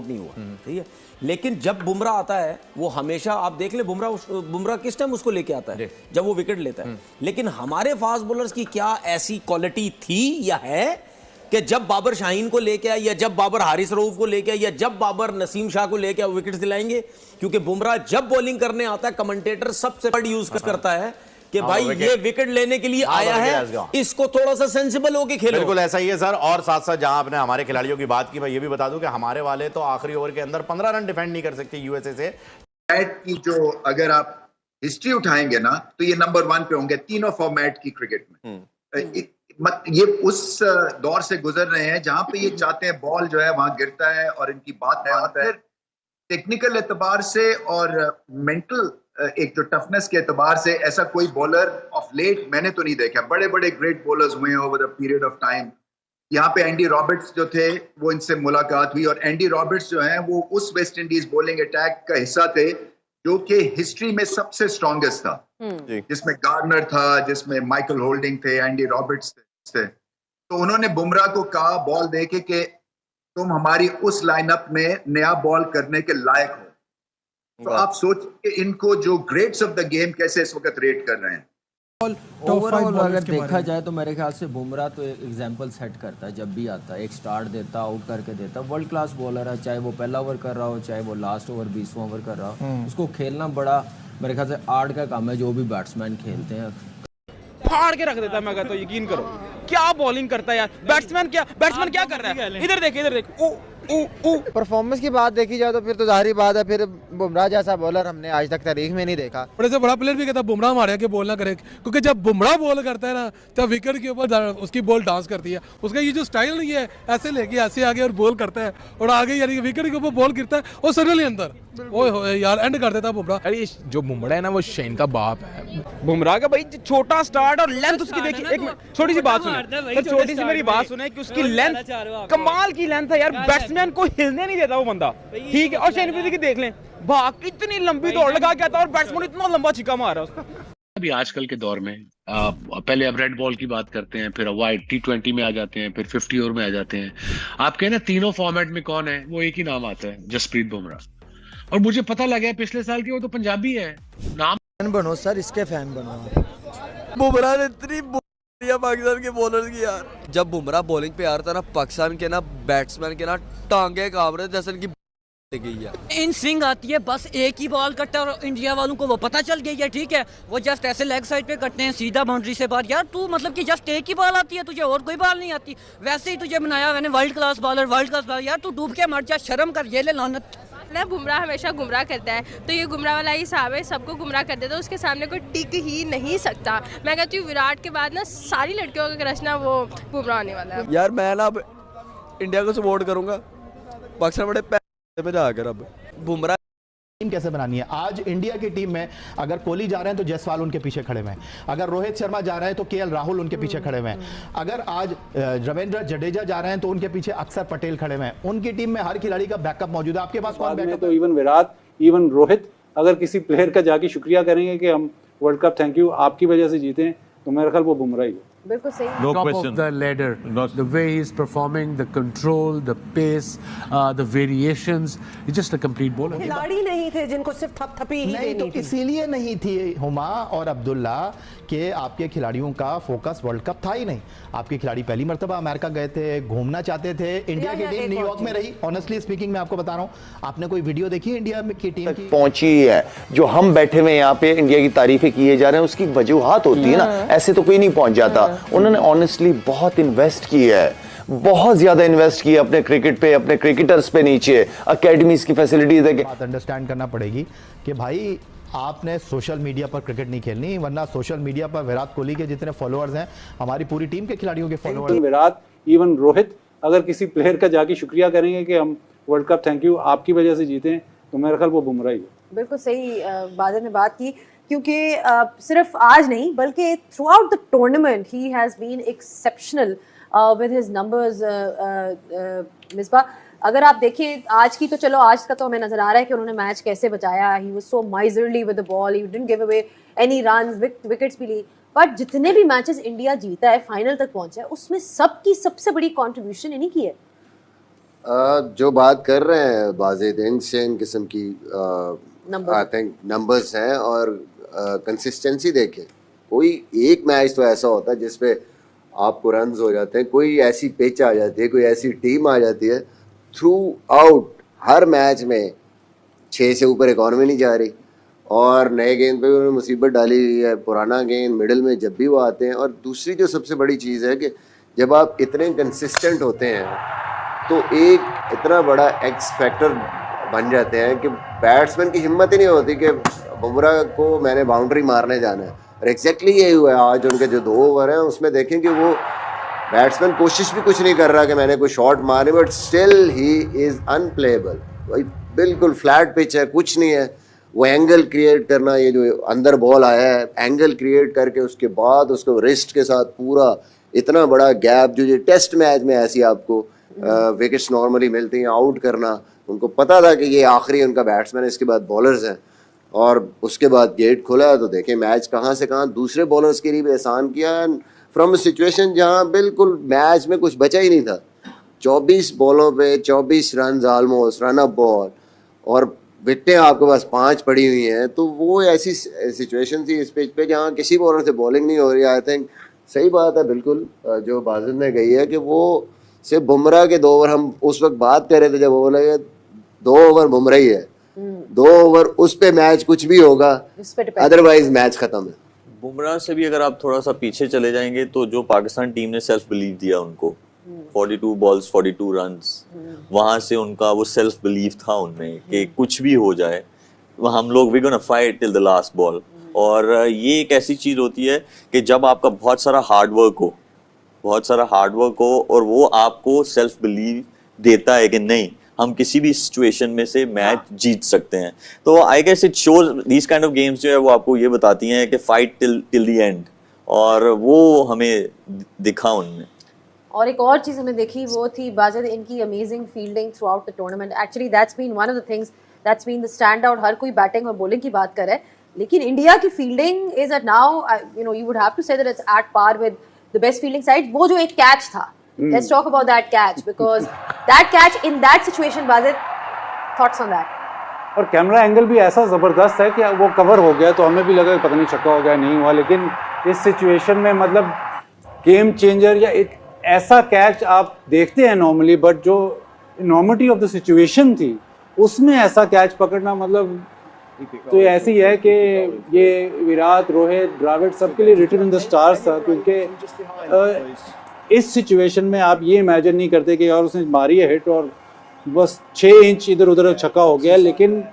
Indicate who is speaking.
Speaker 1: नहीं हुआ, ठीक है। लेकिन जब बुमराह आता है वो हमेशा, आप देख ले बुमराह किस टाइम उसको लेके आता है, जब वो विकेट लेता है। लेकिन हमारे फास्ट बॉलर्स की क्या ऐसी क्वालिटी थी या है कि जब बाबर शाहीन को लेके आए, या जब बाबर हारिस रऊफ को लेके आए, या जब बाबर नसीम शाह को लेके आए, विकेट्स दिलाएंगे? क्योंकि बुमराह जब बॉलिंग करने आता है, कमेंटेटर सबसे बड़ी यूज करता है कि भाई ये विकेट लेने के लिए आया है, इसको थोड़ा सा सेंसिबल होके खेलो।
Speaker 2: बिल्कुल ऐसा ही है सर। और साथ साथ जहां आपने हमारे खिलाड़ियों की बात की, मैं ये भी बता दूं कि हमारे वाले तो आखिरी ओवर के अंदर 15 रन डिफेंड नहीं कर सकते यूएसए से।
Speaker 3: की जो अगर आप हिस्ट्री उठाएंगे ना, तो ये नंबर 1 पे होंगे तीनों फॉर्मेट की क्रिकेट में। ये उस दौर से गुजर रहे हैं जहां पे ये चाहते हैं बॉल जो है वहां गिरता है और इनकी बात मानता है। टेक्निकल एतबार से और मेंटल एक जो टफनेस के एतबार से ऐसा कोई बॉलर ऑफ लेट मैंने तो नहीं देखा। बड़े बड़े ग्रेट बॉलर्स हुए हैं over a period of time. यहाँ पे एंडी रॉबर्ट्स जो थे, वो इनसे मुलाकात हुई, और एंडी रॉबर्ट्स जो हैं वो उस वेस्ट इंडीज बॉलिंग अटैक का हिस्सा थे जो कि हिस्ट्री में सबसे स्ट्रॉन्गेस्ट था, जिसमें गार्नर था, जिसमें माइकल होल्डिंग थे, एंडी रॉबर्ट्स थे। तो उन्होंने बुमराह को कहा बॉल देके कि तुम हमारी उस लाइनअप में नया बॉल करने के लायक हो। तो आप सोचिए इनको जो ग्रेट्स ऑफ द गेम कैसे इस वक्त रेट कर रहे हैं।
Speaker 4: ओवरऑल अगर देखा जाए तो मेरे ख्याल से बुमराह तो एक एग्जांपल सेट करता है। जब भी आता है एक स्टार्ट देता, आउट करके देता, वर्ल्ड क्लास बॉलर है। चाहे वो पहला ओवर कर रहा हो, चाहे वो लास्ट ओवर 20वां ओवर कर रहा हो, उसको खेलना बड़ा मेरे ख्याल से आर्ट का काम है, जो भी बैट्समैन खेलते हैं।
Speaker 5: फाड़ के रख देता है, मैं कहता हूँ, यकीन करो। क्या बॉलिंग करता है यार बैट्समैन क्या कर रहा है। इधर देख
Speaker 6: परफॉर्मेंस की बात देखी जाए तो फिर तो जाहिर बात है, फिर बुमराह जैसा बॉलर हमने आज तक तारीख में नहीं देखा।
Speaker 7: बड़े से बड़ा प्लेयर भी कहता है बुमराह हमारे आगे बॉल ना करे, क्योंकि जब बुमराह बॉल करता है ना, तब विकेट के ऊपर उसकी बॉल डांस करती है। उसका ये जो स्टाइल नहीं है, ऐसे लेके ऐसे आगे और बॉल करता है, और आगे यानी विकेट के ऊपर बॉल गिरता है और सर्कल अंदर ओए यार एंड कर देता है बुमराह।
Speaker 8: अरे जो बुमराह है ना, वो शाहीन का बाप है।
Speaker 5: बुमराह का भाई छोटा स्टार्ट और लेंथ उसकी देखिए। एक छोटी सी बात सुने, छोटी सी मेरी बात सुने कि उसकी लेंथ कमाल की लेंथ है यार। बैट्समैन को हिलने नहीं देता वो बंदा, ठीक है। और शाहीन अफरीदी की देख लें, भाग इतनी लंबी दौड़ लगा के आता है और बैट्समैन इतना लंबा छिक्का मार रहा है उसका।
Speaker 9: अभी आजकल के दौर में पहले अब रेड बॉल की बात करते हैं, फिर वाइट T20 में आ जाते हैं, फिर 50 ओवर में आ जाते हैं। आप कहें ना तीनों फॉर्मेट में कौन है, वो एक ही नाम आता है, जसप्रीत बुमराह। और मुझे पता लगा पिछले साल की वो तो पंजाबी है। नाम
Speaker 6: फैन बनो सर, इसके फैन बनो।
Speaker 10: बुमराह ने इतनी पाकिस्तान के बॉलर्स की यार, जब बुमराह बॉलिंग पे आ रहा था ना, पाकिस्तान के ना बैट्समैन के ना टांगे कांप रहे जैसे इनकी गई है।
Speaker 11: इन स्विंग आती है, बस एक ही बॉल करता है और इंडिया वालों को वो पता चल गई है, ठीक है। वो जस्ट ऐसे लेग साइड पे करते हैं, सीधा बाउंड्री से बाहर। यार तू मतलब कि जस्ट एक ही बॉल आती है तुझे, और कोई बॉल नहीं आती। वैसे ही तुझे बनाया मैंने वर्ल्ड क्लास बॉलर। यार तू डूब के मर जा, शर्म कर। ये ले लानत।
Speaker 12: बुमराह हमेशा गुमराह करता है, तो ये गुमराह वाला ही हिसाब है, सबको गुमराह कर देता है। उसके सामने कोई टिक ही नहीं सकता। मैं कहती हूँ विराट के बाद ना सारी लड़कियों का क्रश ना वो बुमराह होने वाला है।
Speaker 10: यार मैं ना अब इंडिया को सपोर्ट करूंगा, पाकिस्तान बड़े पैसे पे जाकर। अब बुमराह
Speaker 13: टीम कैसे बनानी है। आज इंडिया की टीम में अगर कोहली जा रहे हैं तो जायसवाल उनके पीछे खड़े हुए हैं, अगर रोहित शर्मा जा रहे हैं तो केएल राहुल उनके पीछे खड़े हुए हैं, अगर आज रविंद्र जडेजा जा रहे हैं तो उनके पीछे अक्षर पटेल खड़े हुए हैं। उनकी टीम में हर खिलाड़ी का बैकअप मौजूद है। आपके पास कौन बैकअप?
Speaker 14: तो इवन विराट, इवन रोहित अगर किसी प्लेयर का जाके शुक्रिया करेंगे कि हम वर्ल्ड कप थैंक यू आपकी वजह से जीते, तो मेरा ख्याल वो बुमराह ही है।
Speaker 12: बिल्कुल सही।
Speaker 15: Top of the ladder, the way he's performing, the control, the pace, the variations, he's just a complete bowler.
Speaker 16: खिलाड़ी नहीं थे जिनको सिर्फ थपथपी ही
Speaker 13: नहीं, तो इसीलिए नहीं थी हुमा और अब्दुल्ला कि आपके खिलाड़ियों का फोकस वर्ल्ड कप था ही नहीं। आपके खिलाड़ी पहली मर्तबा अमेरिका गए थे, घूमना चाहते थे। इंडिया की टीम न्यूयॉर्क में रही। ऑनेस्टली स्पीकिंग मैं आपको बता रहा हूँ, आपने कोई वीडियो देखी इंडिया की टीम की?
Speaker 2: पहुंची है। जो हम बैठे हुए यहाँ पे इंडिया की तारीफें किए जा रहे हैं, उसकी वजूहात होती है ना, ऐसे तो कोई नहीं पहुंच जाता। उन्होंने ऑनेस्टली बहुत इन्वेस्ट किया है, बहुत ज्यादा इन्वेस्ट किया अपने क्रिकेट पे, अपने क्रिकेटर्स पे, नीचे एकेडमीज की फैसिलिटीज है।
Speaker 13: बात अंडरस्टैंड करना पड़ेगी कि भाई आपने सोशल मीडिया पर क्रिकेट नहीं खेलनी, वरना सोशल मीडिया पर विराट कोहली के जितने फॉलोअर्स हैं, हमारी पूरी टीम के खिलाड़ियों के फॉलोअर्स।
Speaker 14: विराट, इवन रोहित अगर किसी प्लेयर का जाके शुक्रिया करेंगे कि हम वर्ल्ड कप थैंक यू आपकी वजह से जीते, तो मेरा ख्याल वो बुमराह ही है।
Speaker 16: बिल्कुल सही बादल ने बात की, क्योंकि सिर्फ आज नहीं बल्कि थ्रू आउट द टूर्नामेंट ही has been exceptional with his numbers. Misbah, अगर आप देखें आज की, तो चलो आज का तो हमें नजर आ रहा है कि उन्होंने मैच कैसे बचाया। He was so miserly with the ball, he didn't give away any runs, wickets भी ली। बट जितने भी मैचेस इंडिया जीता है, फाइनल तक पहुंचा है, उसमें सबकी सबसे बड़ी कंट्रीब्यूशन इन्हीं की है।
Speaker 17: जो बात कर रहे हैं बाज़ेद इंसेन किस्म की आई थिंक नंबर्स हैं और कंसिस्टेंसी देखें। कोई एक मैच तो ऐसा होता है जिसपे आपको रन्स हो जाते हैं, कोई ऐसी पिच आ जाती है, कोई ऐसी टीम आ जाती है, थ्रू आउट हर मैच में 6 से ऊपर इकॉनमी नहीं जा रही और नए गेंद पे भी उन्होंने मुसीबत डाली हुई है, पुराना गेंद मिडिल में जब भी वो आते हैं। और दूसरी जो सबसे बड़ी चीज़ है कि जब आप इतने कंसिस्टेंट होते हैं तो एक इतना बड़ा एक्स फैक्टर बन जाते हैं कि बैट्समैन की हिम्मत ही नहीं होती कि बुमराह को मैंने बाउंड्री मारने जाना है। और एग्जैक्टली यही हुआ है आज उनके जो 2 ओवर हैं उसमें देखें कि वो बैट्समैन कोशिश भी कुछ नहीं कर रहा कि मैंने कोई शॉट मारे, but still he is unplayable. भाई बिल्कुल फ्लैट पिच है, कुछ नहीं है। वो एंगल क्रिएट करना, ये जो अंदर बॉल आया है एंगल क्रिएट करके उसके बाद उसको रिस्ट के साथ पूरा इतना बड़ा गैप, जो ये टेस्ट मैच में ऐसी आपको विकेट्स नॉर्मली मिलती हैं, आउट करना। उनको पता था कि ये आखिरी उनका बैट्समैन है, इसके बाद बॉलर्स हैं और उसके बाद गेट खुला तो देखें मैच कहाँ से कहाँ दूसरे बॉलर्स के लिए भी एहसान किया। फ्रॉम सिचुएशन जहाँ बिल्कुल मैच में कुछ बचा ही नहीं था, 24 बॉलों पे 24 run almost, run up ball और विकेटें आपके पास 5 पड़ी हुई हैं। तो वो ऐसी सिचुएशन थी इस पिच पे जहाँ किसी बॉलर से बॉलिंग नहीं हो रही। आई थिंक सही बात है बिल्कुल जो बाजिद ने कही है कि वो सिर्फ बुमराह के 2 ओवर, हम उस वक्त बात कर रहे थे जब वो बोले 2 ओवर बुमराह ही है, 2 ओवर उस पे मैच कुछ भी होगा, अदरवाइज मैच खत्म है।
Speaker 18: बुमराह से भी अगर आप थोड़ा सा पीछे चले जाएंगे तो जो पाकिस्तान टीम ने सेल्फ बिलीव दिया उनको, 42 बॉल्स 42 रन्स, वहां से उनका वो सेल्फ बिलीव था उनमें कि कुछ भी हो जाए हम लोग we gonna fight till the last ball. और ये एक ऐसी चीज होती है कि जब आपका बहुत सारा हार्ड वर्क हो और वो आपको सेल्फ बिलीव देता है कि नहीं हम किसी भी सिचुएशन में से मैच जीत सकते हैं। तो I guess it shows these kind of games जो है वो आपको ये बताती हैं कि फाइट टिल द एंड, और वो हमें दिखा उनमें।
Speaker 16: और एक और चीज़ हमने देखी वो थी बाजिद इनकी amazing fielding throughout the tournament. Actually that's been one of the things that's been the stand out. हर कोई बैटिंग और बॉलिंग की बात करे, लेकिन इंडिया की fielding is at now you would have to say that it's at par with the best fielding side. वो जो एक कैच था, let's talk about that catch because that catch in that situation, Bazid, thoughts on that?
Speaker 14: और camera angle भी ऐसा ज़बरदस्त है कि वो कवर हो गया तो हमें भी लगा पता नहीं छक्का हो गया, नहीं हुआ। लेकिन इस सिचुएशन में मतलब गेम चेंजर या एक ऐसा कैच आप देखते हैं नॉर्मली, बट जो नॉर्मलिटी ऑफ द सिचुएशन थी उसमें ऐसा कैच पकड़ना मतलब तो ऐसी है कि ये विराट, रोहित, द्रविड़ सबके लिए रिटन इन द स्टार्स था, क्योंकि इस सिचुएशन में आप ये इमेजिन नहीं करते कि यार उसने मारी है हिट और बस 6 इंच इधर उधर छक्का हो गया। लेकिन